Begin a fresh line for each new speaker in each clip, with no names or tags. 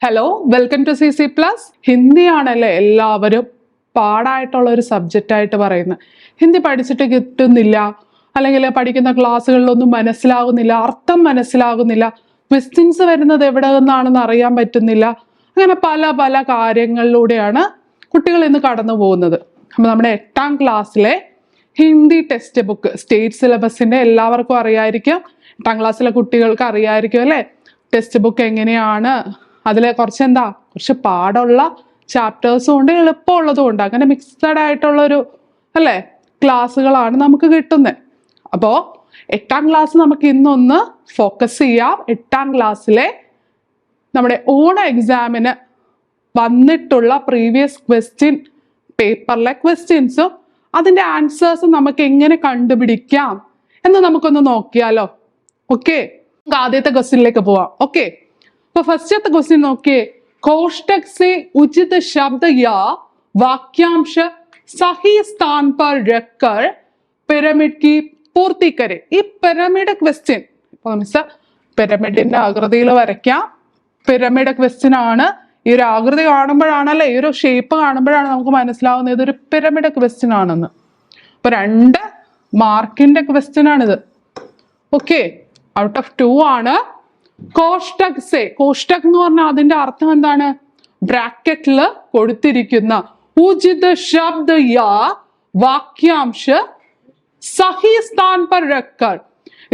Hello, welcome to CC plus. ഹിന്ദിയാണല്ലേ എല്ലാവരും പാടായിട്ടുള്ള ഒരു സബ്ജക്റ്റ് ആയിട്ട് പറയുന്നത്. ഹിന്ദി പഠിച്ചിട്ട് കിട്ടുന്നില്ല, അല്ലെങ്കിൽ പഠിക്കുന്ന ക്ലാസ്സുകളിലൊന്നും മനസ്സിലാകുന്നില്ല, അർത്ഥം മനസ്സിലാകുന്നില്ല, ക്വസ്റ്റ്യൻസ് വരുന്നത് എവിടെ നിന്നാണെന്ന് അറിയാൻ പറ്റുന്നില്ല. അങ്ങനെ പല പല കാര്യങ്ങളിലൂടെയാണ് കുട്ടികൾ ഇന്ന് കടന്നു പോകുന്നത്. അപ്പൊ നമ്മുടെ 8ാം ക്ലാസ്സിലെ ഹിന്ദി ടെക്സ്റ്റ് ബുക്ക് സ്റ്റേറ്റ് സിലബസിന്റെ എല്ലാവർക്കും അറിയായിരിക്കും. 8ാം ക്ലാസ്സിലെ കുട്ടികൾക്ക് അറിയായിരിക്കും അല്ലെ ടെക്സ്റ്റ് ബുക്ക് എങ്ങനെയാണ്. അതിലെ കുറച്ച് പാടുള്ള ചാപ്റ്റേഴ്സും ഉണ്ട്, എളുപ്പമുള്ളതും ഉണ്ട്. അങ്ങനെ മിക്സഡ് ആയിട്ടുള്ളൊരു അല്ലെ ക്ലാസ്സുകളാണ് നമുക്ക് കിട്ടുന്നത്. അപ്പോൾ 8ാം ക്ലാസ് നമുക്ക് ഇന്നൊന്ന് ഫോക്കസ് ചെയ്യാം. 8ാം ക്ലാസ്സിലെ നമ്മുടെ ഓണം എക്സാമിന് വന്നിട്ടുള്ള പ്രീവിയസ് ക്വസ്റ്റ്യൻ പേപ്പറിലെ ക്വസ്റ്റ്യൻസും അതിന്റെ ആൻസേഴ്സും നമുക്ക് എങ്ങനെ കണ്ടുപിടിക്കാം എന്ന് നമുക്കൊന്ന് നോക്കിയാലോ. ഓക്കെ, നമുക്ക് ആദ്യത്തെ ക്വസ്റ്റ്യനിലേക്ക് പോവാം. ഓക്കെ, तो फर्स्ट क्वेश्चन നോക്കിയേ. कोष्टक से उचित शब्द या वाक्यांश सही स्थान पर रखकर पिरामिड की पूर्ति करे. ഈ പിരമിഡ് ക്വസ്റ്റ്യൻ ഇപ്പൊ മിസ് പിരമിഡിന്റെ ആകൃതിയിൽ വരയ്ക്കാം. പിരമിഡ് ക്വസ്റ്റ്യൻ ആണ്. ഈ ഒരു ആകൃതി കാണുമ്പോഴാണല്ലേ, ഈ ഒരു ഷേപ്പ് കാണുമ്പോഴാണ് നമുക്ക് മനസ്സിലാവുന്നത് ഇതൊരു പിരമിഡ് ക്വസ്റ്റ്യൻ ആണെന്ന്. അപ്പൊ 2 മാർക്കിന്റെ ക്വസ്റ്റ്യൻ ആണിത്. ഓക്കെ, ഔട്ട് ഓഫ് 2 ആണ്. കോഷ്ടക് സെ, കോഷ്ടക് എന്ന് പറഞ്ഞാൽ അതിന്റെ അർത്ഥം എന്താണ്? ബ്രാക്കറ്റില് കൊടുത്തിരിക്കുന്ന ഉചിത ശബ്ദ യാ വാക്യാംശ സഹി സ്ഥാൻ പർ രക്കർ.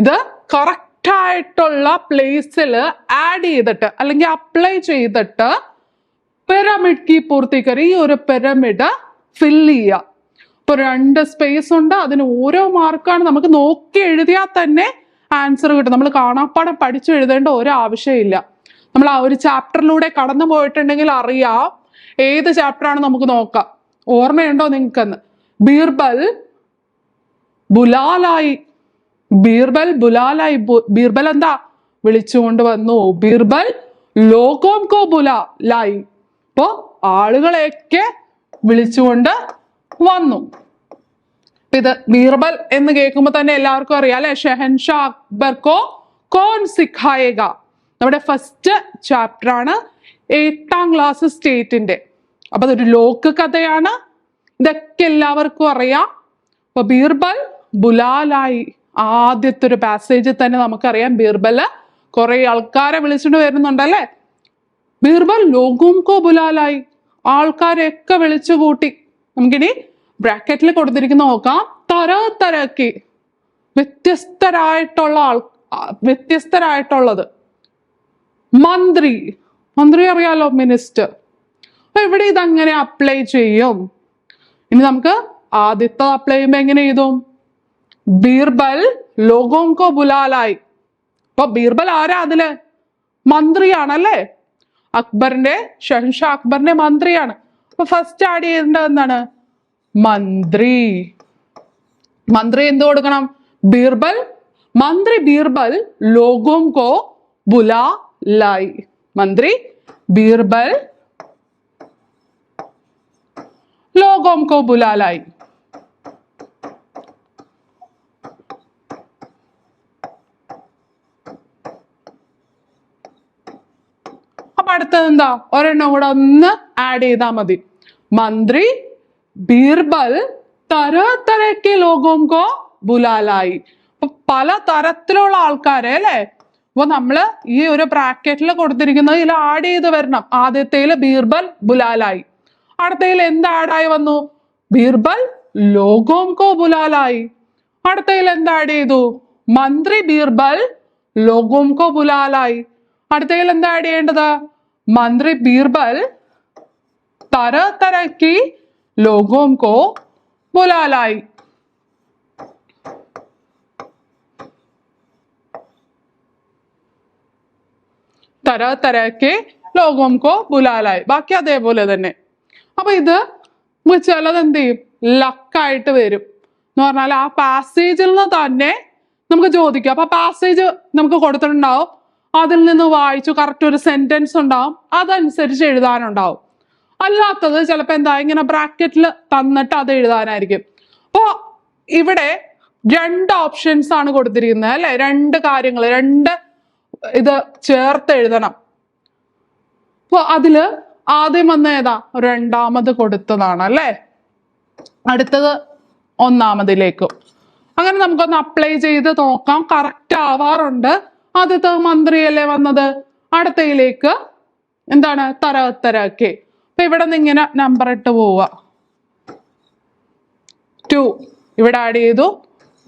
ഇത് കറക്റ്റ് ആയിട്ടുള്ള പ്ലേസിൽ ആഡ് ചെയ്തിട്ട് അല്ലെങ്കിൽ അപ്ലൈ ചെയ്തിട്ട് പിരമിഡ് കി പൂർത്തീകരി, ഈ ഒരു പിരമിഡ് ഫില്ല് ചെയ്യുക. ഇപ്പൊ 2 സ്പേസ് ഉണ്ട്, അതിന് ഓരോ മാർക്കാണ്. നമുക്ക് നോക്കി എഴുതിയാൽ തന്നെ ആൻസർ കിട്ടും. നമ്മൾ കാണാപ്പാടം പഠിച്ചു എഴുതേണ്ട ഒരു ആവശ്യമില്ല. നമ്മൾ ആ ഒരു ചാപ്റ്ററിലൂടെ കടന്നു പോയിട്ടുണ്ടെങ്കിൽ അറിയാം ഏത് ചാപ്റ്റർ ആണ് നമുക്ക് നോക്കാം. ഓർമ്മയുണ്ടോ നിങ്ങൾക്കെന്ന്? ബീർബൽ ബുലാലായി, ബീർബൽ ബുലാലായി. ബീർബൽ എന്താ? വിളിച്ചുകൊണ്ട് വന്നു. ബീർബൽ ലോകോം കോ ബുലാലായി, അപ്പോ ആളുകളെയൊക്കെ വിളിച്ചുകൊണ്ട് വന്നു. ഇത് ബീർബൽ എന്ന് കേൾക്കുമ്പോൾ തന്നെ എല്ലാവർക്കും അറിയാം അല്ലെ, ഷെഹൻഷാ അക്ബർ കോ കോൺ സിഖായേഗ. നമ്മുടെ ഫസ്റ്റ് ചാപ്റ്റർ ആണ് 8ാം ക്ലാസ് സ്റ്റേറ്റിന്റെ. അപ്പൊ അതൊരു ലോക്ക് കഥയാണ്. ഇതൊക്കെ എല്ലാവർക്കും അറിയാം. അപ്പൊ ബീർബൽ ബുലാലായി, ആദ്യത്തെ ഒരു പാസേജിൽ തന്നെ നമുക്കറിയാം ബീർബല് കുറെ ആൾക്കാരെ വിളിച്ചിട്ട് വരുന്നുണ്ടല്ലേ. ബീർബൽ ലോകോം കോ ബുലാലായി, ആൾക്കാരെയൊക്കെ വിളിച്ചു കൂട്ടി. നമുക്കിനി ബ്രാക്കറ്റിൽ കൊടുത്തിരിക്കുന്ന നോക്കാം. തരതരക്ക്, വ്യത്യസ്തരായിട്ടുള്ളത്. മന്ത്രി, മന്ത്രി അറിയാലോ, മിനിസ്റ്റർ. അപ്പൊ ഇവിടെ ഇതങ്ങനെ അപ്ലൈ ചെയ്യും. ഇനി നമുക്ക് ആദ്യത്തെ അപ്ലൈ ചെയ്യുമ്പോ എങ്ങനെ എഴുതും? ബീർബൽ ലോകോം കോ ബുലാലായി. അപ്പൊ ബീർബൽ ആരാ അതില്? മന്ത്രിയാണല്ലേ, അക്ബറിന്റെ, ഷഹൻഷാ അക്ബറിന്റെ മന്ത്രിയാണ്. അപ്പൊ ഫസ്റ്റ് ആഡ് ചെയ്യേണ്ടത് എന്താണ്? മന്ത്രി. മന്ത്രി എന്ത് കൊടുക്കണം? ബീർബൽ, മന്ത്രി ബീർബൽ ലോകോം കോ ബുലാലായി. മന്ത്രി ബീർബൽ ലോകോം കോ ബുലാലായി. അപ്പൊ അടുത്തത് എന്താ? ഒരെണ്ണം കൂടെ ഒന്ന് ആഡ് ചെയ്താൽ മതി. മന്ത്രി ബീർബൽ തരതരക്ക് ലോകോം കോ ബുലാലായി. അപ്പൊ പല തരത്തിലുള്ള ആൾക്കാരെ അല്ലെ. അപ്പൊ നമ്മള് ഈ ഒരു ബ്രാക്കറ്റിൽ കൊടുത്തിരിക്കുന്നത് ഇതിൽ ആഡ് ചെയ്ത് വരണം. ആദ്യത്തേല് ബീർബൽ ബുലാലായി, അടുത്തതിൽ എന്ത് ആഡായി വന്നു? ബീർബൽ ലോകോം കോ ബുലാലായി. അടുത്തതിൽ എന്ത് ആഡ് ചെയ്തു? മന്ത്രി ബീർബൽ ലോകോം കോ ബുലാലായി. അടുത്തതിൽ എന്താ ആഡ് ചെയ്യേണ്ടത്? മന്ത്രി ബീർബൽ തരതരക്ക് ലോകോം കോ ബുലാലായി. തരതരക്ക് ലോകോം കോ ബുലാലായി. ബാക്കി അതേപോലെ തന്നെ. അപ്പൊ ഇത് ചിലത് എന്ത് ചെയ്യും? ലക്കായിട്ട് വരും എന്ന് പറഞ്ഞാൽ ആ പാസേജിൽ നിന്ന് തന്നെ നമുക്ക് ചോദിക്കാം. അപ്പൊ പാസേജ് നമുക്ക് കൊടുത്തിട്ടുണ്ടാവും, അതിൽ നിന്ന് വായിച്ചു കറക്റ്റ് ഒരു സെന്റൻസ് ഉണ്ടാവും, അതനുസരിച്ച് എഴുതാനുണ്ടാവും. അല്ലാത്തത് ചിലപ്പോ എന്താ, ഇങ്ങനെ ബ്രാക്കറ്റിൽ തന്നിട്ട് അത് എഴുതാനായിരിക്കും. അപ്പൊ ഇവിടെ 2 ഓപ്ഷൻസ് ആണ് കൊടുത്തിരിക്കുന്നത് അല്ലെ. 2 കാര്യങ്ങൾ, 2 ഇത് ചേർത്ത് എഴുതണം. അപ്പൊ അതില് ആദ്യം വന്ന ഏതാ? രണ്ടാമത് കൊടുത്തതാണ് അല്ലേ. അടുത്തത് ഒന്നാമതിലേക്കും. അങ്ങനെ നമുക്കൊന്ന് അപ്ലൈ ചെയ്ത് നോക്കാം. കറക്റ്റ് ആവാറുണ്ട്. ആദ്യത്തെ മന്ത്രിയല്ലേ വന്നത്, അടുത്തയിലേക്ക് എന്താണ്? തരകത്തരക്കെ. അപ്പൊ ഇവിടെ നിന്ന് ഇങ്ങനെ നമ്പർ ഇട്ട് പോവുക. 2 ഇവിടെ ആഡ് ചെയ്തു,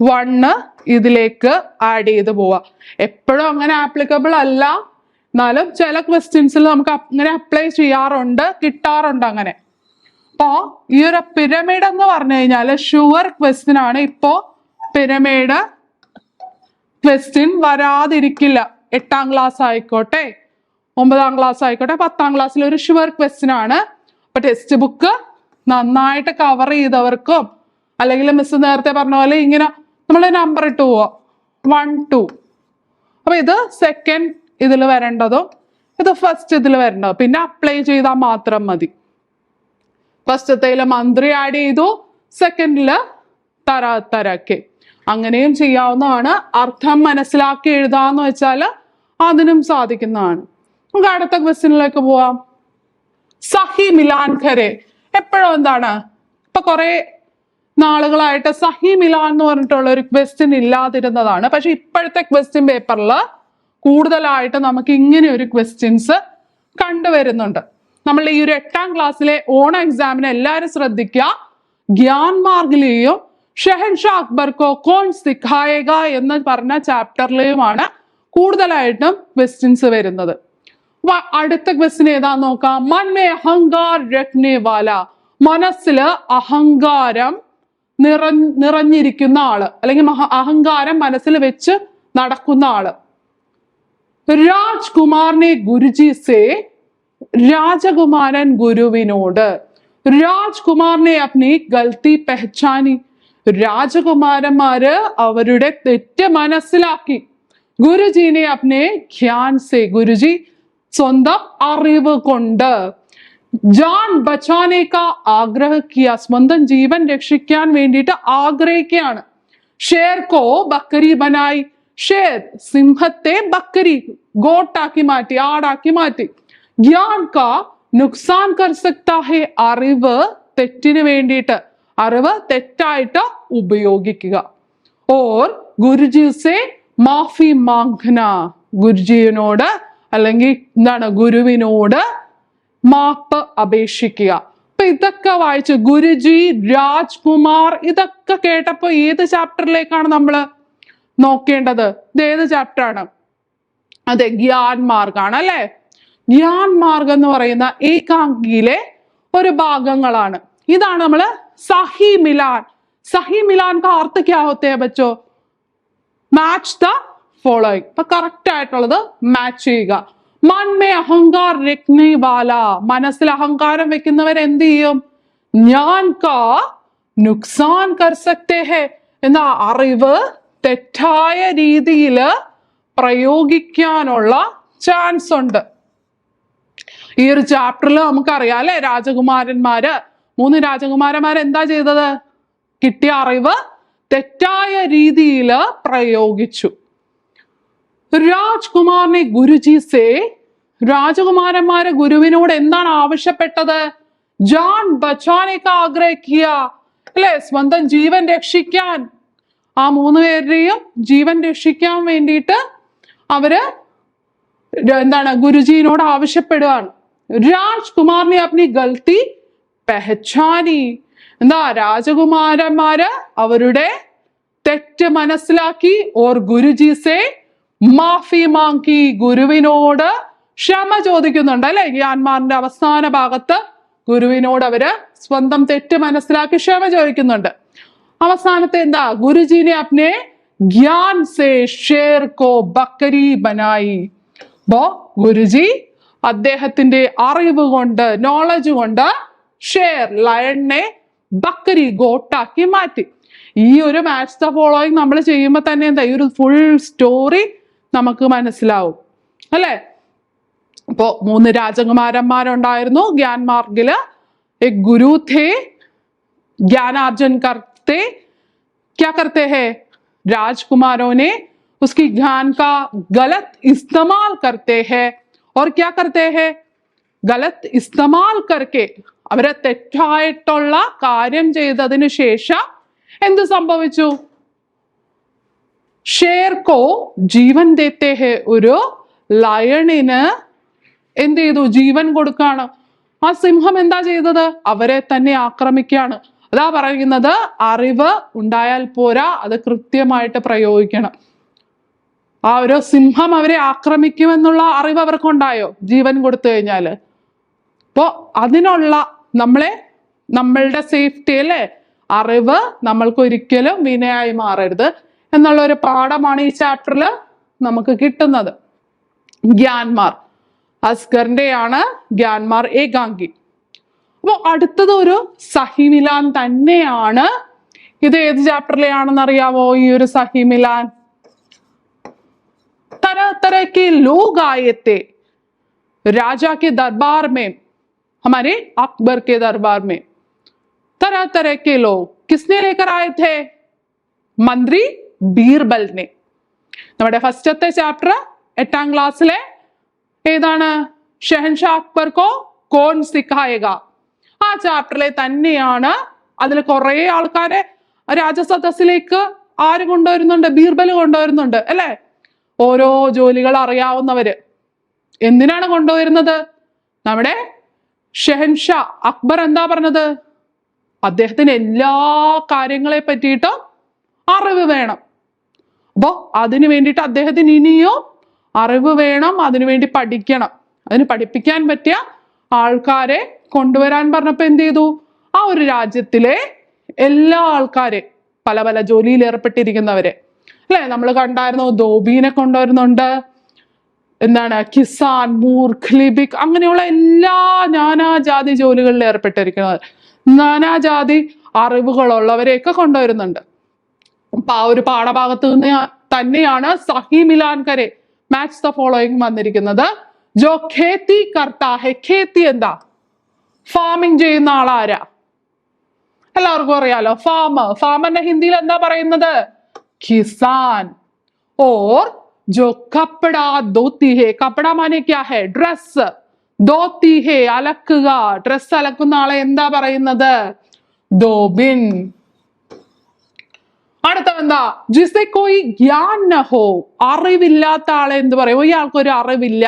1 ഇതിലേക്ക് ആഡ് ചെയ്ത് പോവുക. എപ്പോഴും അങ്ങനെ ആപ്ലിക്കബിൾ അല്ല, എന്നാലും ചില ക്വസ്റ്റ്യൻസിൽ നമുക്ക് അങ്ങനെ അപ്ലൈ ചെയ്യാറുണ്ട്, കിട്ടാറുണ്ട് അങ്ങനെ. അപ്പോ ഈ ഒരു പിരമിഡ് എന്ന് പറഞ്ഞു കഴിഞ്ഞാൽ ഷുവർ ക്വസ്റ്റ്യൻ ആണ്. ഇപ്പോ പിരമിഡ് ക്വസ്റ്റ്യൻ വരാതിരിക്കില്ല. 8ാം ക്ലാസ് ആയിക്കോട്ടെ, 9ാം ക്ലാസ് ആയിക്കോട്ടെ, 10ാം ക്ലാസ്സിൽ ഒരു ഷുവർ ക്വസ്റ്റ്യൻ ആണ്. അപ്പൊ ടെക്സ്റ്റ് ബുക്ക് നന്നായിട്ട് കവർ ചെയ്തവർക്കും, അല്ലെങ്കിൽ മിസ് നേരത്തെ പറഞ്ഞ പോലെ ഇങ്ങനെ നമ്മൾ നമ്പർ ഇട്ട് പോവാ 1 2. അപ്പൊ ഇത് സെക്കൻഡ് ഇതിൽ വരേണ്ടതും ഇത് ഫസ്റ്റ് ഇതിൽ വരേണ്ടതും, പിന്നെ അപ്ലൈ ചെയ്താൽ മാത്രം മതി. ഫസ്റ്റത്തേല് മന്ത്രി ആഡ് ചെയ്തു, സെക്കൻഡില് തരക്കെ. അങ്ങനെയും ചെയ്യാവുന്നതാണ്. അർത്ഥം മനസ്സിലാക്കി എഴുതാന്ന് വെച്ചാൽ അതിനും സാധിക്കുന്നതാണ്. നമുക്ക് അടുത്ത ക്വസ്റ്റ്യനിലേക്ക് പോവാം. സഹി മിലാൻ ഖരെ. എപ്പോഴും എന്താണ്, ഇപ്പൊ കുറെ നാളുകളായിട്ട് സഹി മിലാൻ എന്ന് പറഞ്ഞിട്ടുള്ള ഒരു ക്വസ്റ്റ്യൻ ഇല്ലാതിരുന്നതാണ്. പക്ഷെ ഇപ്പോഴത്തെ ക്വസ്റ്റ്യൻ പേപ്പറിൽ കൂടുതലായിട്ട് നമുക്ക് ഇങ്ങനെ ഒരു ക്വസ്റ്റ്യൻസ് കണ്ടുവരുന്നുണ്ട്. നമ്മൾ ഈ ഒരു 8ാം ക്ലാസ്സിലെ ഓണം എക്സാമിന് എല്ലാവരും ശ്രദ്ധിക്കുക. ഗ്യാൻ മാർഗിലെയും ഷെഹൻഷാ അക്ബർ കോ കോൺ സിഖായേഗ എന്ന് പറഞ്ഞ ചാപ്റ്ററിലെയുമാണ് കൂടുതലായിട്ടും ക്വസ്റ്റ്യൻസ് വരുന്നത്. അടുത്ത ക്വസ്റ്റ്യൻ ഏതാന്ന് നോക്കാം. മൻ മേ അഹങ്കാർ രഖ്നെ വാല. മനസ്സില് അഹങ്കാരം നിറഞ്ഞിരിക്കുന്ന ആള്, അല്ലെങ്കിൽ അഹങ്കാരം മനസ്സിൽ വെച്ച് നടക്കുന്ന ആള്. രാജ്കുമാറിനെ ഗുരുജി സേ. രാജകുമാരൻ ഗുരുവിനോട്. രാജ്കുമാറിനെ അപ്നി ഗൽത്തി പെഹ്ചാനി. രാജകുമാരന്മാര് അവരുടെ തെറ്റ് മനസ്സിലാക്കി. ഗുരുജീനെ അപ്നെ ജ്ഞാൻ സേ. ഗുരുജി സ്വന്തം അറിവ് കൊണ്ട്. ജാൻ ബച്ചാനേക്ക ആഗ്രഹിക്കുക. സ്വന്തം ജീവൻ രക്ഷിക്കാൻ വേണ്ടിയിട്ട് ആഗ്രഹിക്കുകയാണ്. ഷേർ കോ ബക്കരി ബനായി. ഷേർ സിംഹത്തെ ബക്കരി ഗോട്ടാക്കി മാറ്റി, ആടാക്കി മാറ്റി. ജ്ഞാൻ കാ നുക്സാൻ കർ സക്താ ഹെ. അറിവ് തെറ്റിന് വേണ്ടിയിട്ട്, അറിവ് തെറ്റായിട്ട് ഉപയോഗിക്കുക. ഓർ ഗുരുജി സെ മാഫി മാംഗ്ന. ഗുരുജിയോട് അല്ലെങ്കിൽ എന്താണ്, ഗുരുവിനോട് മാപ്പ് അപേക്ഷിക്കുക. അപ്പൊ ഇതൊക്കെ വായിച്ചു. ഗുരുജി, രാജ്കുമാർ, ഇതൊക്കെ കേട്ടപ്പോ ഏത് ചാപ്റ്ററിലേക്കാണ് നമ്മൾ നോക്കേണ്ടത്? ഇത് ഏത് ചാപ്റ്റർ ആണ്? അതെ, ഗ്യാൻ മാർഗാണ് അല്ലെ. ഗ്യാൻ മാർഗ് എന്ന് പറയുന്ന ഏകാംഗിയിലെ ഒരു ഭാഗങ്ങളാണ്. ഇതാണ് നമ്മള് സഹി മിലാൻ. സഹി മിലാൻ का अर्थ क्या होते हैं बच्चों? Match the following. ഇപ്പൊ കറക്റ്റ് ആയിട്ടുള്ളത് മാച്ച് ചെയ്യുക. മൻ മേ അഹങ്കാർ രഖ്നെ വാല. മനസ്സിൽ അഹങ്കാരം വെക്കുന്നവർ എന്ത് ചെയ്യും? ഞാൻ കാ നുക്സാൻ കർ സക്തേ ഹെ. എന്ന അറിവ് തെറ്റായ രീതിയിൽ പ്രയോഗിക്കാനുള്ള ചാൻസ് ഉണ്ട്. ഈ ഒരു ചാപ്റ്ററിൽ നമുക്കറിയാം അല്ലെ, രാജകുമാരന്മാര്, 3 രാജകുമാരന്മാർ എന്താ ചെയ്തത്? കിട്ടിയ അറിവ് തെറ്റായ രീതിയിൽ പ്രയോഗിച്ചു. രാജ്കുമാറിനെ ഗുരുജി സേ. രാജകുമാരന്മാരെ ഗുരുവിനോട് എന്താണ് ആവശ്യപ്പെട്ടത്? ജാൻ ബച്ചാനേക്ക് ആഗ്രഹിക്കുക അല്ലെ, സ്വന്തം ജീവൻ രക്ഷിക്കാൻ. ആ 3 പേരുടെയും ജീവൻ രക്ഷിക്കാൻ വേണ്ടിയിട്ട് അവര് എന്താണ്, ഗുരുജിനോട് ആവശ്യപ്പെടുകയാണ്. രാജ്കുമാറിനെ അപ്നി ഗൽത്തി പെഹ്ചാനി. എന്താ, രാജകുമാരന്മാര് അവരുടെ തെറ്റ് മനസ്സിലാക്കി. ഓർ ഗുരുജി സേ മാഫി മാങ്കി. ഗുരുവിനോട് ക്ഷമ ചോദിക്കുന്നുണ്ട് അല്ലെ. ഗ്യാൻമാറിന്റെ അവസാന ഭാഗത്ത് ഗുരുവിനോട് അവര് സ്വന്തം തെറ്റ് മനസ്സിലാക്കി ക്ഷമ ചോദിക്കുന്നുണ്ട്. അവസാനത്തെ എന്താ? ഗുരുജിനെ അപ്നെ ജ്ഞാൻ സേ ഷേർ കോ ബക്കരി ബനായി. അപ്പോ ഗുരുജി അദ്ദേഹത്തിന്റെ അറിവ് കൊണ്ട്, നോളജ് കൊണ്ട് ഷേർ ലയണിനെ ബക്കരി ഗോട്ടാക്കി മാറ്റി. ഈ ഒരു മാച്ച് ദ ഫോളോയിങ് നമ്മൾ ചെയ്യുമ്പോൾ തന്നെ എന്താ, ഈ ഒരു ഫുൾ സ്റ്റോറി നമുക്ക് മനസ്സിലാവും അല്ലെ. ഇപ്പോ 3 രാജകുമാരന്മാരുണ്ടായിരുന്നു ഗ്യാൻ മാർഗില്. एक गुरु थे, ज्ञानार्जन करते, क्या करते हैं? राजकुमारों ने उसकी ज्ञान का गलत इस्तेमाल करते हैं और क्या करते हैं? ഗലത് ഇസ്തമാൽ കർക്കെ അവരെ തെറ്റായിട്ടുള്ള കാര്യം ചെയ്തതിന് ശേഷം എന്ത് സംഭവിച്ചു? ഷേർ കോ ജീവൻ ദേത്തെ ഹെ, ഒരു ലയണിന് എന്ത് ചെയ്തു? ജീവൻ കൊടുക്കാണ്. ആ സിംഹം എന്താ ചെയ്തത്? അവരെ തന്നെ ആക്രമിക്കുകയാണ്. അതാ പറയുന്നത്, അറിവ് ഉണ്ടായാൽ പോരാ, അത് കൃത്യമായിട്ട് പ്രയോഗിക്കണം. ആ ഒരു സിംഹം അവരെ ആക്രമിക്കുമെന്നുള്ള അറിവ് അവർക്കുണ്ടായോ ജീവൻ കൊടുത്തു കഴിഞ്ഞാല്? അപ്പോ അതിനുള്ള നമ്മളുടെ സേഫ്റ്റി അല്ലേ, അറിവ് നമ്മൾക്ക് ഒരിക്കലും വിനയായി മാറരുത് എന്നുള്ള ഒരു പാഠമാണ് ഈ ചാപ്റ്ററിൽ നമുക്ക് കിട്ടുന്നത്. ഗ്യാൻമാർ അസ്ഗറിന്റെയാണ് ഗ്യാൻമാർ ഏകാംഗി. അപ്പൊ അടുത്തത് ഒരു സഹി മിലാൻ തന്നെയാണ്. ഇത് ഏത് ചാപ്റ്ററിലെയാണെന്ന് അറിയാവോ? ഈ ഒരു സഹി മിലാൻ तरह तरह के लोग आए थे राजा के दरबार में, हमारे अकबर के दरबार में तरह तरह के लोग किसने लेकर आए थे? मंत्री ബീർബൽ ने. നമ്മുടെ ഫസ്റ്റത്തെ ചാപ്റ്റർ 8ാം ക്ലാസ്സിലെ ഏതാണ്? ഷെഹൻഷാ അക്ബർ കോ കോൺ സിഖായേഗ. ആ ചാപ്റ്ററിലെ തന്നെയാണ്. അതിൽ കുറെ ആൾക്കാരെ രാജസദസ്സിലേക്ക് ആര് കൊണ്ടുവരുന്നുണ്ട്? ബീർബൽ കൊണ്ടുവരുന്നുണ്ട് അല്ലെ? ഓരോ ജോലികൾ അറിയാവുന്നവര്. എന്തിനാണ് കൊണ്ടുവരുന്നത്? നമ്മുടെ ഷെഹൻഷാ അക്ബർ എന്താ പറഞ്ഞത്? അദ്ദേഹത്തിന് എല്ലാ കാര്യങ്ങളെ പറ്റിയിട്ടും അറിവ് വേണം. അപ്പോ അതിനു വേണ്ടിയിട്ട് അദ്ദേഹത്തിന് ഇനിയും അറിവ് വേണം, അതിനുവേണ്ടി പഠിക്കണം. അതിന് പഠിപ്പിക്കാൻ പറ്റിയ ആൾക്കാരെ കൊണ്ടുവരാൻ പറഞ്ഞപ്പോ എന്ത് ചെയ്തു? ആ ഒരു രാജ്യത്തിലെ എല്ലാ ആൾക്കാരെ, പല പല ജോലിയിൽ ഏർപ്പെട്ടിരിക്കുന്നവരെ അല്ലെ, നമ്മൾ കണ്ടായിരുന്നു. ധോബീനെ കൊണ്ടുവരുന്നുണ്ട്, എന്താണ് കിസാൻ, മൂർഖ്, ലിബിക്, അങ്ങനെയുള്ള എല്ലാ നാനാജാതി ജോലികളിൽ ഏർപ്പെട്ടിരിക്കുന്നത്, നാനാജാതി അറിവുകളുള്ളവരെയൊക്കെ കൊണ്ടുവരുന്നുണ്ട്. അപ്പൊ ആ ഒരു പാഠഭാഗത്ത് നിന്ന് തന്നെയാണ് സഹി മിലാൻ കരെ മാച്ച് ദ ഫോളോയിങ് വന്നിരിക്കുന്നത്. ജോ ഖേത്തി കർത്താ ഹെ. ഖേത്തി എന്താ? ഫാമിംഗ് ചെയ്യുന്ന ആളാരാ? എല്ലാവർക്കും അറിയാലോ, ഫാമർ. ഫാമറിന്റെ ഹിന്ദിയിൽ എന്താ പറയുന്നത്? കിസാൻ. और जो कपड़ा धोती है, कपड़ा माने क्या है? ड्रेस. धोती है അലക്കുക, ഡ്രസ് അലക്കുന്ന ആളെ എന്താ പറയുന്നത്? ധോബിൻ. അടുത്തതെന്താ? ജിസെ കോയി ഗ്യാൻ ന ഹോ, അറിവില്ലാത്ത ആളെ എന്ത് പറയും? ഈ ആൾക്കൊരു അറിവില്ല.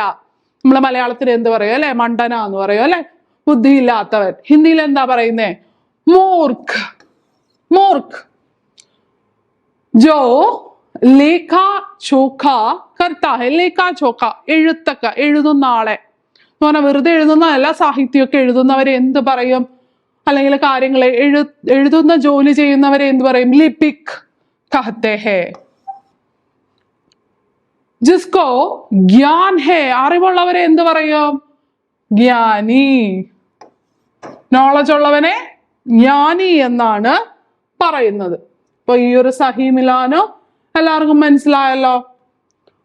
നമ്മള് മലയാളത്തിൽ എന്ത് പറയും അല്ലെ? മണ്ടന എന്ന് പറയും അല്ലെ? ബുദ്ധിയില്ലാത്തവൻ. ഹിന്ദിയിൽ എന്താ പറയുന്നേ? മൂർഖ്. മൂർഖ്. ജോ ലേഖ ചോഖ കർത്താ ഹെ. ലേഖ ചോഖ എഴുത്തൊക്കെ എഴുതുന്ന ആളെ എന്ന് പറഞ്ഞാൽ വെറുതെ എഴുതുന്നതല്ല, സാഹിത്യമൊക്കെ എഴുതുന്നവരെ എന്ത് പറയും? അല്ലെങ്കിൽ കാര്യങ്ങളെ എഴുതുന്ന ജോലി ചെയ്യുന്നവരെ എന്ത് പറയും? ലിപിക് कहते हैं. जिसको ज्ञान है, അറിവുള്ളവരെ എന്ത് പറയും? ജ്ഞാനി. നോളജ് ഉള്ളവനെ ജ്ഞാനി എന്നാണ് പറയുന്നത്. അപ്പൊ ഈ ഒരു സഹി മിലാനോ എല്ലാവർക്കും മനസ്സിലായല്ലോ.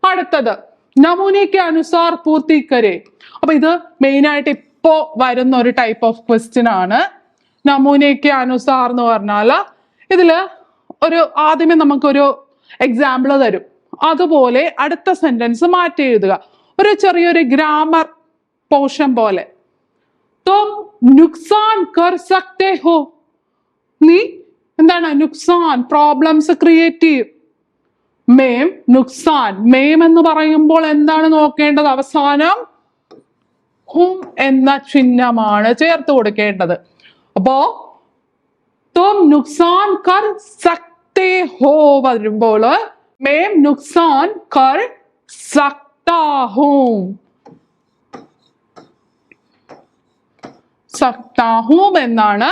അടുത്തത് നമൂനയ്ക്ക് അനുസാർ പൂർത്തീകരെ. അപ്പൊ ഇത് മെയിൻ ആയിട്ട് ഇപ്പോ വരുന്ന ഒരു ടൈപ്പ് ഓഫ് ക്വസ്റ്റ്യൻ ആണ്. നമൂനയ്ക്ക് അനുസാർ എന്ന് പറഞ്ഞാല് ഇതില് ഒരു ആദ്യമേ നമുക്കൊരു എക്സാമ്പിൾ തരും, അതുപോലെ അടുത്ത സെന്റൻസ് മാറ്റി എഴുതുക. ഒരു ചെറിയൊരു ഗ്രാമർ പോർഷൻ പോലെ. തും നുക്സാൻ കർ സക്തേ ഹോ. നീ എന്താണ്? നുക്സാൻ, പ്രോബ്ലംസ് ക്രിയേറ്റീവ്. മേം നുക്സാൻ. മേം എന്ന് പറയുമ്പോൾ എന്താണ് നോക്കേണ്ടത്? അവസാനം ഹും എന്ന ചിഹ്നമാണ് ചേർത്ത് കൊടുക്കേണ്ടത്. അപ്പോ തും നുക്സാൻ കർ സക്തേ ഹോ വരുമ്പോൾ മേം നുക്സാൻ കർ സക്താ ഹൂം. സക്താ ഹൂം എന്നാണ്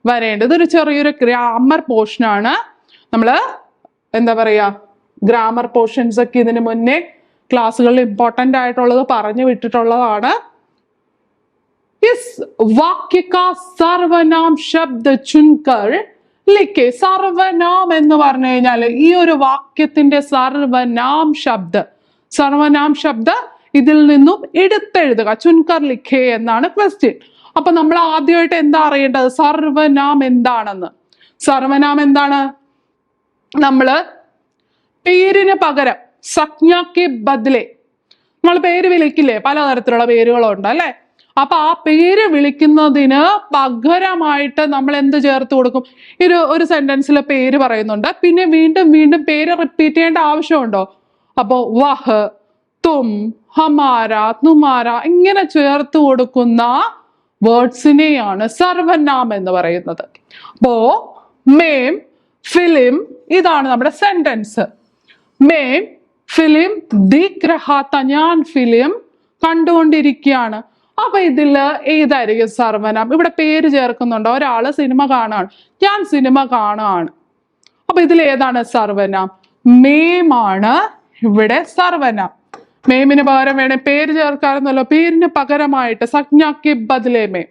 വരേണ്ടത്. ഒരു ചെറിയൊരു ഗ്രാമർ പോർഷനാണ്. നമ്മള് എന്താ പറയാ, ഗ്രാമർ പോർഷൻസ് ഒക്കെ ഇതിനു മുന്നേ ക്ലാസ്സുകളിൽ ഇമ്പോർട്ടൻ്റ് ആയിട്ടുള്ളത് പറഞ്ഞു വിട്ടിട്ടുള്ളതാണ്. ഇസ് വാക്യ കാ സർവനാം ശബ്ദ ചുൻകർ ലിഖെ. സർവനാം എന്ന് പറഞ്ഞു കഴിഞ്ഞാൽ ഈ ഒരു വാക്യത്തിന്റെ സർവനാം ശബ്ദ ഇതിൽ നിന്നും എടുത്തെഴുതുക. ചുൻകർ ലിഖെ എന്നാണ് ക്വസ്റ്റ്യൻ. അപ്പൊ നമ്മൾ ആദ്യമായിട്ട് എന്താ അറിയേണ്ടത്? സർവനാം എന്താണെന്ന്. സർവനാം എന്താണ്? നമ്മള് പേരിന് പകരം സജ്ഞാക്ക് ബദലെ നമ്മൾ പേര് വിളിക്കില്ലേ? പലതരത്തിലുള്ള പേരുകളുണ്ട് അല്ലെ? അപ്പൊ ആ പേര് വിളിക്കുന്നതിന് പകരമായിട്ട് നമ്മൾ എന്ത് ചേർത്ത് കൊടുക്കും? ഒരു സെന്റൻസിലെ പേര് പറയുന്നുണ്ട്, പിന്നെ വീണ്ടും വീണ്ടും പേര് റിപ്പീറ്റ് ചെയ്യേണ്ട ആവശ്യമുണ്ടോ? അപ്പോ വഹ്, തും, ഹമാര, തുമാര ഇങ്ങനെ ചേർത്ത് കൊടുക്കുന്ന വേർഡ്സിനെയാണ് സർവനാം എന്ന് പറയുന്നത്. അപ്പോ മേം, ഫിലിം ഇതാണ് നമ്മുടെ സെന്റൻസ്. മേം ഫിലിം ദിഖ് രഹാ താ, ഞാൻ ഫിലിം കണ്ടുകൊണ്ടിരിക്കുകയാണ്. അപ്പൊ ഇതില് ഏതായിരിക്കും സർവനാം? ഇവിടെ പേര് ചേർക്കുന്നുണ്ടോ? ഒരാള് സിനിമ കാണാണ്, ഞാൻ സിനിമ കാണാണ്. അപ്പൊ ഇതിൽ ഏതാണ് സർവനാം? മേമാണ് ഇവിടെ സർവനാം. മേമിന് പകരം വേണേ പേര് ചേർക്കാറുന്നല്ലോ. പേരിന് പകരമായിട്ട് സജ്ഞാക്ക് ബദലേ മേ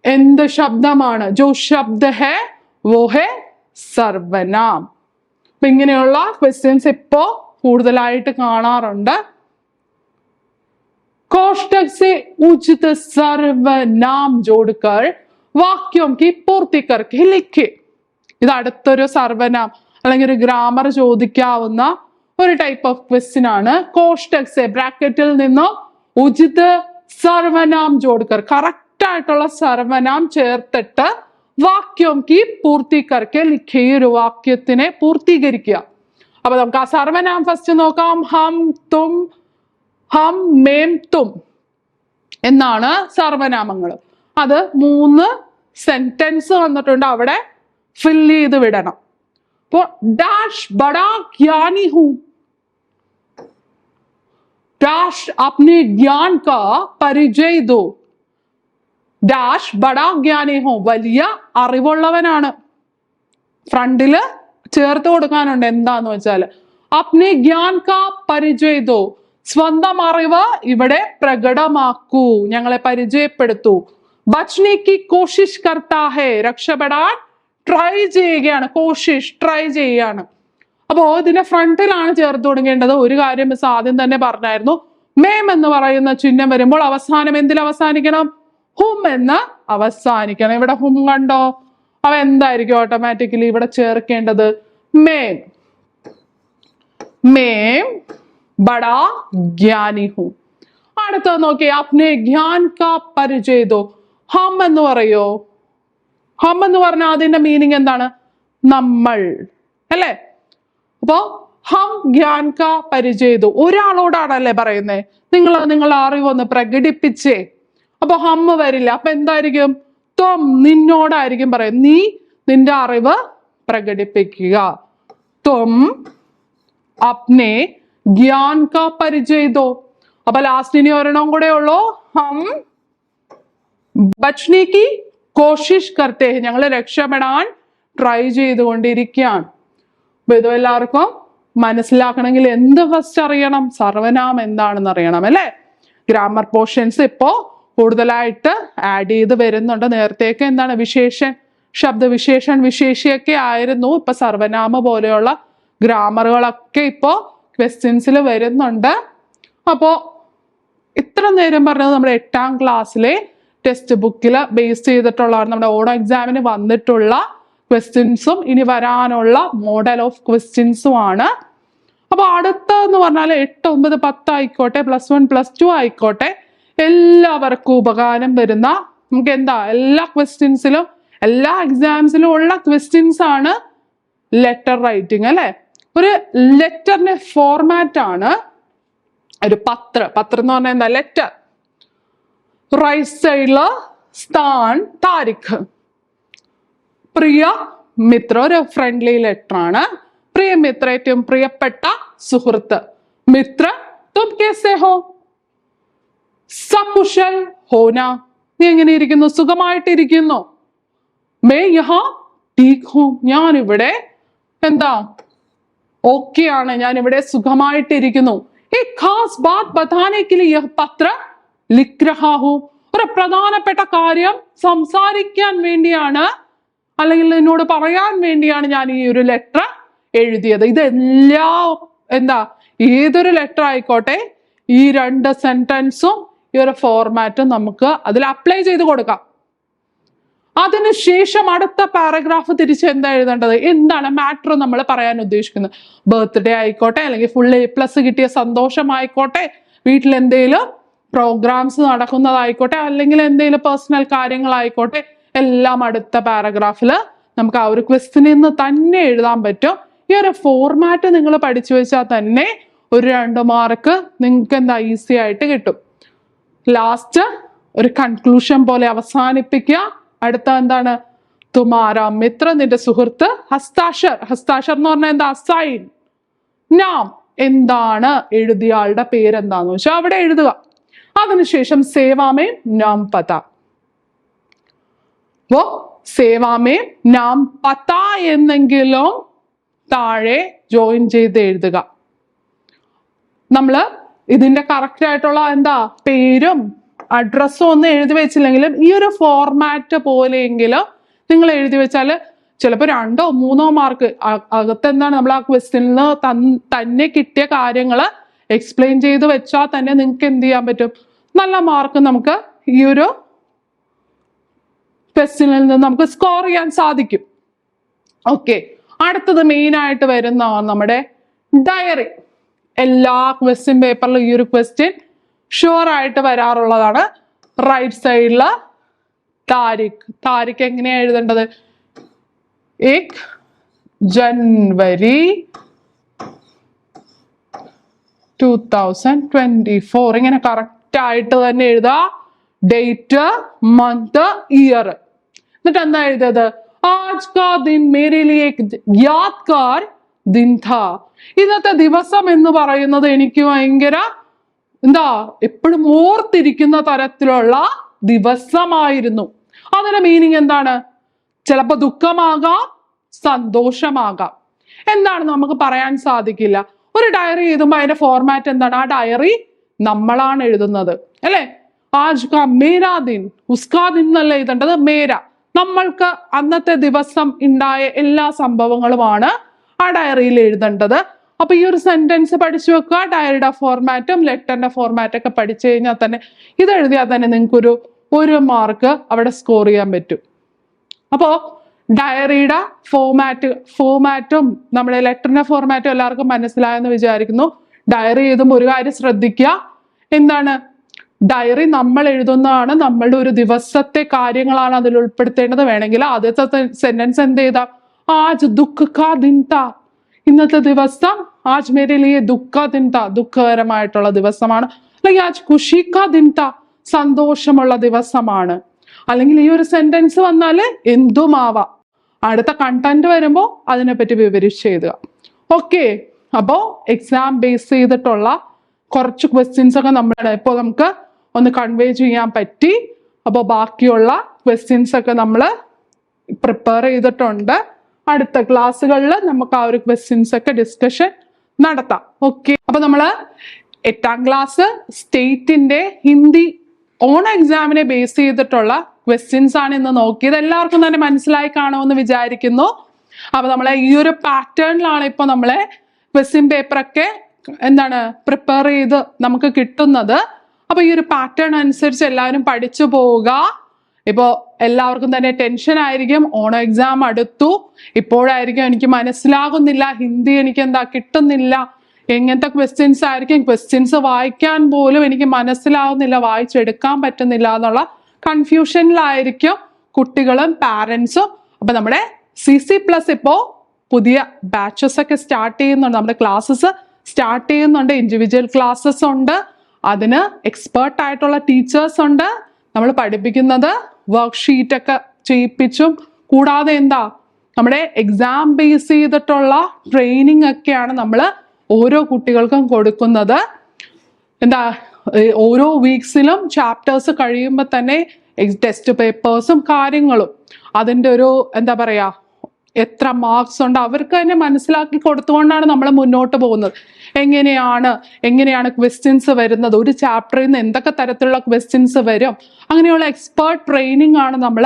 എന്ത് ശബ്ദമാണ്? ജോ ശബ്ദ ഹേ വോ ഹേ സർവനാം. അപ്പൊ ഇങ്ങനെയുള്ള ക്വസ്റ്റ്യൻസ് ഇപ്പോ കൂടുതലായിട്ട് കാണാറുണ്ട്. कोष्टक से उचित സർവനാം जोड़कर वाक्यों की पूर्ति करके लिखे. ഇത് അടുത്തൊരു സർവനാം അല്ലെങ്കിൽ ഒരു ഗ്രാമർ ചോദിക്കാവുന്ന ഒരു ടൈപ്പ് ഓഫ് ക്വസ്റ്റ്യൻ ആണ്. കോഷ്ടക് സെ ബ്രാക്കറ്റിൽ നിന്നും ഉചിത് സർവനാം ജോഡ്കർ കറക്റ്റ് ആയിട്ടുള്ള സർവനാം ചേർത്തിട്ട് വാക്യം കി പൂർത്തി കർക്കെ ലിഖേ, ഒരു വാക്യത്തിനെ പൂർത്തീകരിക്കുക. അപ്പൊ നമുക്ക് ആ സർവനാം ഫസ്റ്റ് നോക്കാം. ഹം, തും, ഹം, മേം, തും എന്നാണ് സർവനാമങ്ങൾ. അത് 3 സെന്റൻസ് വന്നിട്ടുണ്ട്, അവിടെ ഫിൽ ചെയ്ത് വിടണം. അപ്പോ ഡാഷ് ബഡാ ജ്ഞാനി ഹൂ, ഡാഷ് അപ്നെ ജ്ഞാൻ കാ പരിചയ് ദോ. ഡാഷ് ബഡാ ജ്ഞാനി ഹൂ, വലിയ അറിവുള്ളവനാണ്. ഫ്രണ്ടില് ചേർത്ത് കൊടുക്കാനുണ്ട്. എന്താന്ന് വെച്ചാല് അപ്നെ ജ്ഞാൻ കാ പരിചയ് ദോ, സ്വന്തം അറിവ് ഇവിടെ പ്രകടമാക്കൂ, ഞങ്ങളെ പരിചയപ്പെടുത്തൂ. ബച്നെ കി കോഷിഷ് കർത്താ ഹേ, രക്ഷപ്പെടാൻ ട്രൈ ചെയ്യുകയാണ്. കോഷിഷ് ട്രൈ ചെയ്യുകയാണ്. അപ്പോ ഇതിന്റെ ഫ്രണ്ടിലാണ് ചേർത്ത് കൊടുക്കേണ്ടത്. ഒരു കാര്യം മിസ് ആദ്യം തന്നെ പറഞ്ഞായിരുന്നു, മേം എന്ന് പറയുന്ന ചിഹ്നം വരുമ്പോൾ അവസാനം എന്തിൽ അവസാനിക്കണം? ഹും എന്ന് അവസാനിക്കണം. ഇവിടെ ഹും കണ്ടോ? അവ എന്തായിരിക്കും ഓട്ടോമാറ്റിക്കലി ഇവിടെ ചേർക്കേണ്ടത്? മേം. മേം ബഡാ ജ്ഞാനി ഹൂ. അടുത്തത് നോക്കിയേ, അപ്നെ ജ്ഞാൻ കാ പരിചയ് ദോ. ഹം എന്ന് പറയോ? ഹം എന്ന് പറഞ്ഞാൽ അതിന്റെ മീനിങ് എന്താണ്? നമ്മൾ, അല്ലേ? അപ്പോ ഹം ജ്ഞാൻ കാ പരിചയ് ദോ, ഒരാളോടാണല്ലേ പറയുന്നേ, നിങ്ങളുടെ അറിവൊന്ന് പ്രകടിപ്പിച്ചേ. അപ്പൊ ഹം വരില്ല. അപ്പൊ എന്തായിരിക്കും? ത്വം, നിന്നോടായിരിക്കും പറയും. നീ നിന്റെ അറിവ് പ്രകടിപ്പിക്കുക. ത്വം അപ്നെ ജ്ഞാൻ കാ പരിചയ് ദോ. അപ്പൊ ലാസ്റ്റ് ഇനി ഒരെണ്ണം കൂടെ ഉള്ളൂ. ഹം ബച്നെ കി കോഷിഷ് കർത്തേ ഹെ, ഞങ്ങൾ രക്ഷപ്പെടാൻ ട്രൈ ചെയ്തുകൊണ്ടിരിക്കുകയാണ്. അപ്പൊ ഇത് എല്ലാവർക്കും മനസ്സിലാക്കണമെങ്കിൽ എന്ത് ഫസ്റ്റ് അറിയണം? സർവനാം എന്താണെന്ന് അറിയണം, അല്ലെ? ഗ്രാമർ പോർഷൻസ് ഇപ്പോ കൂടുതലായിട്ട് ആഡ് ചെയ്ത് വരുന്നുണ്ട്. നേരത്തേക്ക് എന്താണ് വിശേഷൻ, ശബ്ദവിശേഷൻ, വിശേഷിയൊക്കെ ആയിരുന്നു. ഇപ്പൊ സർവനാമ പോലെയുള്ള ഗ്രാമറുകളൊക്കെ ഇപ്പോ ക്വസ്റ്റ്യൻസിൽ വരുന്നുണ്ട്. അപ്പോ ഇത്ര നേരം പറഞ്ഞത് നമ്മുടെ 8ാം ക്ലാസ്സിലെ ടെക്സ്റ്റ് ബുക്കിൽ ബേസ് ചെയ്തിട്ടുള്ളതാണ്. നമ്മുടെ ഓണം എക്സാമിന് വന്നിട്ടുള്ള ക്വസ്റ്റ്യൻസും ഇനി വരാനുള്ള മോഡൽ ഓഫ് ക്വസ്റ്റ്യൻസും ആണ്. അപ്പൊ അടുത്തെന്ന് പറഞ്ഞാൽ 8, 9, 10 ആയിക്കോട്ടെ, +1, +2 ആയിക്കോട്ടെ, എല്ലാവർക്കും ഉപകാരം വരുന്ന, നമുക്ക് എന്താ എല്ലാ ക്വസ്റ്റ്യൻസിലും എല്ലാ എക്സാംസിലും ഉള്ള ക്വസ്റ്റ്യൻസ് ആണ് ലെറ്റർ റൈറ്റിംഗ്, അല്ലെ? ഒരു ലെറ്ററിന്റെ ഫോർമാറ്റ് ആണ് ഒരു പത്രം എന്ന് പറഞ്ഞാൽ എന്താ? ലെറ്റർ. റൈറ്റ് സൈഡില് സ്ഥാൻ, താരിഖ്. പ്രിയ മിത്ര ഒരു ഫ്രണ്ട്ലി ലെറ്റർ ആണ്. പ്രിയ മിത്ര ഏറ്റവും പ്രിയപ്പെട്ട സുഹൃത്ത്. മിത്ര തും കേസേ ഹോ? സകുശൽ ഹോന, നീ എങ്ങനെ ഇരിക്കുന്നു? സുഖമായിട്ടിരിക്കുന്നു. മേ യഹാ ടീക് ഹൂം, ഞാൻ ഇവിടെ എന്താ ഓക്കെ ആണ്, ഞാൻ ഇവിടെ സുഖമായിട്ടിരിക്കുന്നു. एक खास बात बताने के लिए यह पत्र लिख रहा हूं, ഒരു പ്രധാനപ്പെട്ട കാര്യം സംസാരിക്കാൻ വേണ്ടിയാണ് അല്ലെങ്കിൽ എന്നോട് പറയാൻ വേണ്ടിയാണ് ഞാൻ ഈ ഒരു ലെറ്റർ എഴുതിയത്. ഇതെല്ലാം എന്താ, ഏതൊരു ലെറ്റർ ആയിക്കോട്ടെ, ഈ 2 സെന്റൻസും ഈ ഒരു ഫോർമാറ്റും നമുക്ക് അതിൽ അപ്ലൈ ചെയ്ത് കൊടുക്കാം. അതിനുശേഷം അടുത്ത പാരഗ്രാഫ് തിരിച്ച് എന്താ എഴുതേണ്ടത്? എന്താണ് മാറ്റർ നമ്മൾ പറയാൻ ഉദ്ദേശിക്കുന്നത്? ബർത്ത്ഡേ ആയിക്കോട്ടെ, അല്ലെങ്കിൽ ഫുൾ A+ കിട്ടിയ സന്തോഷമായിക്കോട്ടെ, വീട്ടിൽ എന്തെങ്കിലും പ്രോഗ്രാംസ് നടക്കുന്നതായിക്കോട്ടെ, അല്ലെങ്കിൽ എന്തെങ്കിലും പേഴ്സണൽ കാര്യങ്ങളായിക്കോട്ടെ, എല്ലാം അടുത്ത പാരഗ്രാഫിൽ നമുക്ക് ആ ഒരു ക്വസ്റ്റ്യനിൽ നിന്ന് തന്നെ എഴുതാൻ പറ്റും. ഈ ഒരു ഫോർമാറ്റ് നിങ്ങൾ പഠിച്ചു വെച്ചാൽ തന്നെ ഒരു 2 മാർക്ക് നിങ്ങൾക്ക് എന്താ ഈസി ആയിട്ട് കിട്ടും. ലാസ്റ്റ് ഒരു കൺക്ലൂഷൻ പോലെ അവസാനിപ്പിക്കുക. അടുത്ത എന്താണ്? തുമാര മിത്ര, നിന്റെ സുഹൃത്ത്. ഹസ്താക്ഷർ, ഹസ്താക്ഷർ എന്ന് പറഞ്ഞാൽ എന്താ? സൈൻ. നാം, എന്താണ് എഴുതിയ ആളുടെ പേരെന്താന്ന് വെച്ചാൽ അവിടെ എഴുതുക. അതിനുശേഷം സേവാമേ നാം പത. ഓ സേവാമേ നാം പത എന്നെങ്കിലും താഴെ ജോയിൻ ചെയ്ത് എഴുതുക. നമ്മള് ഇതിന്റെ കറക്റ്റ് ആയിട്ടുള്ള എന്താ പേരും അഡ്രസ്സും ഒന്നും എഴുതി വെച്ചില്ലെങ്കിലും ഈ ഒരു ഫോർമാറ്റ് പോലെയെങ്കിലും നിങ്ങൾ എഴുതി വെച്ചാൽ ചിലപ്പോൾ 2 or 3 മാർക്ക് അകത്ത് എന്താണ് നമ്മൾ ആ ക്വസ്റ്റ്യനിൽ തന്നെ കിട്ടിയ കാര്യങ്ങൾ എക്സ്പ്ലെയിൻ ചെയ്ത് വെച്ചാൽ തന്നെ നിങ്ങൾക്ക് എന്ത് ചെയ്യാൻ പറ്റും? നല്ല മാർക്ക് നമുക്ക് ഈ ഒരു ക്വസ്റ്റ്യനിൽ നിന്ന് നമുക്ക് സ്കോർ ചെയ്യാൻ സാധിക്കും. ഓക്കെ, അടുത്തത് മെയിൻ ആയിട്ട് വരുന്ന നമ്മുടെ ഡയറി. എല്ലാ ക്വസ്റ്റ്യൻ പേപ്പറിലും ഈ ഒരു ക്വസ്റ്റ്യൻ ഷുവർ ആയിട്ട് വരാറുള്ളതാണ്. റൈറ്റ് സൈഡില് താരിഖ്. താരിഖ് എങ്ങനെയാ എഴുതേണ്ടത്? 1 ജനുവരി 2024 ഇങ്ങനെ കറക്റ്റ് ആയിട്ട് തന്നെ എഴുതുക. Date, month, year. എന്നിട്ട് എന്താ എഴുതിയത്? ആജ് കാ ദിൻ മേരെ ലിയേ ഏക് യാദ്ഗാർ ദിൻ ഥാ. ഇന്നത്തെ ദിവസം എന്ന് പറയുന്നത് എനിക്ക് ഭയങ്കര എന്താ എപ്പോഴും ഓർത്തിരിക്കുന്ന തരത്തിലുള്ള ദിവസമായിരുന്നു. അതിന്റെ മീനിങ് എന്താണ്? ചിലപ്പോ ദുഃഖമാകാം, സന്തോഷമാകാം. എന്താണ് നമുക്ക് പറയാൻ സാധിക്കില്ല. ഒരു ഡയറി എഴുതുമ്പോൾ അതിന്റെ ഫോർമാറ്റ് എന്താണ്? ആ ഡയറി നമ്മളാണ് എഴുതുന്നത് അല്ലെ? ആജ് കാ മേരാ ദിൻ, ഉസ്കാ ദിൻ എന്നല്ല എഴുതേണ്ടത്, മേര. നമ്മൾക്ക് അന്നത്തെ ദിവസം ഉണ്ടായ എല്ലാ സംഭവങ്ങളുമാണ് ആ ഡയറിയിൽ എഴുതേണ്ടത്. അപ്പൊ ഈ ഒരു സെന്റൻസ് പഠിച്ചു വെക്കുക. ഡയറിയുടെ ഫോർമാറ്റും ലെറ്ററിന്റെ ഫോർമാറ്റും ഒക്കെ പഠിച്ചു കഴിഞ്ഞാൽ തന്നെ ഇത് എഴുതിയാൽ തന്നെ നിങ്ങൾക്ക് ഒരു മാർക്ക് അവിടെ സ്കോർ ചെയ്യാൻ പറ്റും. അപ്പോ ഡയറിയുടെ ഫോർമാറ്റും നമ്മുടെ ലെറ്ററിന്റെ ഫോർമാറ്റും എല്ലാവർക്കും മനസ്സിലായെന്ന് വിചാരിക്കുന്നു. ഡയറി എഴുതുമ്പോൾ ഒരു കാര്യം ശ്രദ്ധിക്കുക. എന്താണ്? ഡയറി നമ്മൾ എഴുതുന്നതാണ്. നമ്മളുടെ ഒരു ദിവസത്തെ കാര്യങ്ങളാണ് അതിൽ ഉൾപ്പെടുത്തേണ്ടത്. വേണമെങ്കിൽ ആദ്യത്തെ സെന്റൻസ് എന്ത് ചെയ്താം? ആജ് ദുഃഖ കാ ദിൻ താ. ഇന്നത്തെ ദിവസം ആജ് മേരെ ലിയേ ദുഃഖ ദിൻ താ, ദുഃഖകരമായിട്ടുള്ള ദിവസമാണ്. അല്ലെങ്കിൽ ആജ് ഖുഷി കാ ദിൻ താ, സന്തോഷമുള്ള ദിവസമാണ്. അല്ലെങ്കിൽ ഈ ഒരു സെന്റൻസ് വന്നാല് എന്തുമാവാം. അടുത്ത കണ്ടന്റ് വരുമ്പോ അതിനെപ്പറ്റി വിവരിച്ച് എഴുതുക. ഓക്കെ, അപ്പോ എക്സാം ബേസ് ചെയ്തിട്ടുള്ള കുറച്ച് ക്വസ്റ്റ്യൻസ് ഒക്കെ ഇപ്പോൾ നമുക്ക് ഒന്ന് കൺവേ ചെയ്യാൻ പറ്റി. അപ്പോൾ ബാക്കിയുള്ള ക്വസ്റ്റ്യൻസ് ഒക്കെ നമ്മൾ പ്രിപ്പയർ ചെയ്തിട്ടുണ്ട്. അടുത്ത ക്ലാസ്സുകളിൽ നമുക്ക് ആ ഒരു ക്വസ്റ്റ്യൻസ് ഒക്കെ ഡിസ്കഷൻ നടത്താം. ഓക്കെ, അപ്പൊ നമ്മള് 8ാം ക്ലാസ് സ്റ്റേറ്റിന്റെ ഹിന്ദി ഓൺ എക്സാമിനെ ബേസ് ചെയ്തിട്ടുള്ള ക്വസ്റ്റ്യൻസ് ആണ് ഇന്ന് നോക്കിയത്. എല്ലാവർക്കും തന്നെ മനസ്സിലായി കാണുമെന്ന് വിചാരിക്കുന്നു. അപ്പൊ നമ്മളെ ഈ ഒരു പാറ്റേണിലാണ് ഇപ്പൊ നമ്മളെ ക്വസ്റ്റ്യൻ പേപ്പറൊക്കെ എന്താണ് പ്രിപ്പയർ ചെയ്ത് നമുക്ക് കിട്ടുന്നത്. അപ്പൊ ഈ ഒരു പാറ്റേൺ അനുസരിച്ച് എല്ലാവരും പഠിച്ചു പോവുക. ഇപ്പോ എല്ലാവർക്കും തന്നെ ടെൻഷൻ ആയിരിക്കും. ഓണം എക്സാം അടുത്തു. ഇപ്പോഴായിരിക്കും എനിക്ക് മനസ്സിലാകുന്നില്ല, ഹിന്ദി എനിക്ക് എന്താ കിട്ടുന്നില്ല, എങ്ങനത്തെ ക്വസ്റ്റ്യൻസ് ആയിരിക്കും, ക്വസ്റ്റ്യൻസ് വായിക്കാൻ പോലും എനിക്ക് മനസ്സിലാവുന്നില്ല, വായിച്ചെടുക്കാൻ പറ്റുന്നില്ല എന്നുള്ള കൺഫ്യൂഷനിലായിരിക്കും കുട്ടികളും പാരൻസും. അപ്പൊ നമ്മുടെ CC+ ഇപ്പോ പുതിയ ബാച്ചസ് ഒക്കെ സ്റ്റാർട്ട് ചെയ്യുന്നുണ്ട്. നമ്മുടെ ക്ലാസ്സസ് സ്റ്റാർട്ട് ചെയ്യുന്നുണ്ട്. ഇൻഡിവിജ്വൽ ക്ലാസ്സസ് ഉണ്ട്. അതിന് എക്സ്പേർട്ട് ആയിട്ടുള്ള ടീച്ചേഴ്സ് ഉണ്ട്. നമ്മൾ പഠിപ്പിക്കുന്നത് വർക്ക്ഷീറ്റ് ഒക്കെ ചെയ്യിപ്പിച്ചും കൂടാതെ എന്താ നമ്മുടെ എക്സാം ബേസ് ചെയ്തിട്ടുള്ള ട്രെയിനിങ് ഒക്കെയാണ് നമ്മൾ ഓരോ കുട്ടികൾക്കും കൊടുക്കുന്നത്. എന്താ ഓരോ വീക്സിലും ചാപ്റ്റേഴ്സ് കഴിയുമ്പോൾ തന്നെ ടെസ്റ്റ് പേപ്പേഴ്സും കാര്യങ്ങളും അതിൻ്റെ ഒരു എന്താ പറയാ എത്ര മാർക്സ് ഉണ്ട് അവർക്ക് തന്നെ മനസ്സിലാക്കി കൊടുത്തുകൊണ്ടാണ് നമ്മൾ മുന്നോട്ട് പോകുന്നത്. എങ്ങനെയാണ് ക്വസ്റ്റ്യൻസ് വരുന്നത്, ഒരു ചാപ്റ്ററിൽ നിന്ന് എന്തൊക്കെ ക്വസ്റ്റ്യൻസ് വരും, അങ്ങനെയുള്ള എക്സ്പേർട്ട് ട്രെയിനിങ് ആണ് നമ്മൾ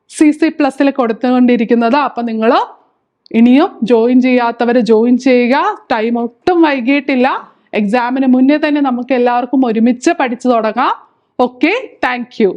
CC+ൽ കൊടുത്തുകൊണ്ടിരിക്കുന്നത്. അപ്പൊ നിങ്ങൾ ഇനിയും ജോയിൻ ചെയ്യാത്തവർ ജോയിൻ ചെയ്യുക. ടൈം ഒട്ടും വൈകിട്ടില്ല. എക്സാമിന് മുന്നേ തന്നെ നമുക്ക് എല്ലാവർക്കും ഒരുമിച്ച് പഠിച്ചു തുടങ്ങാം. Okay, thank you.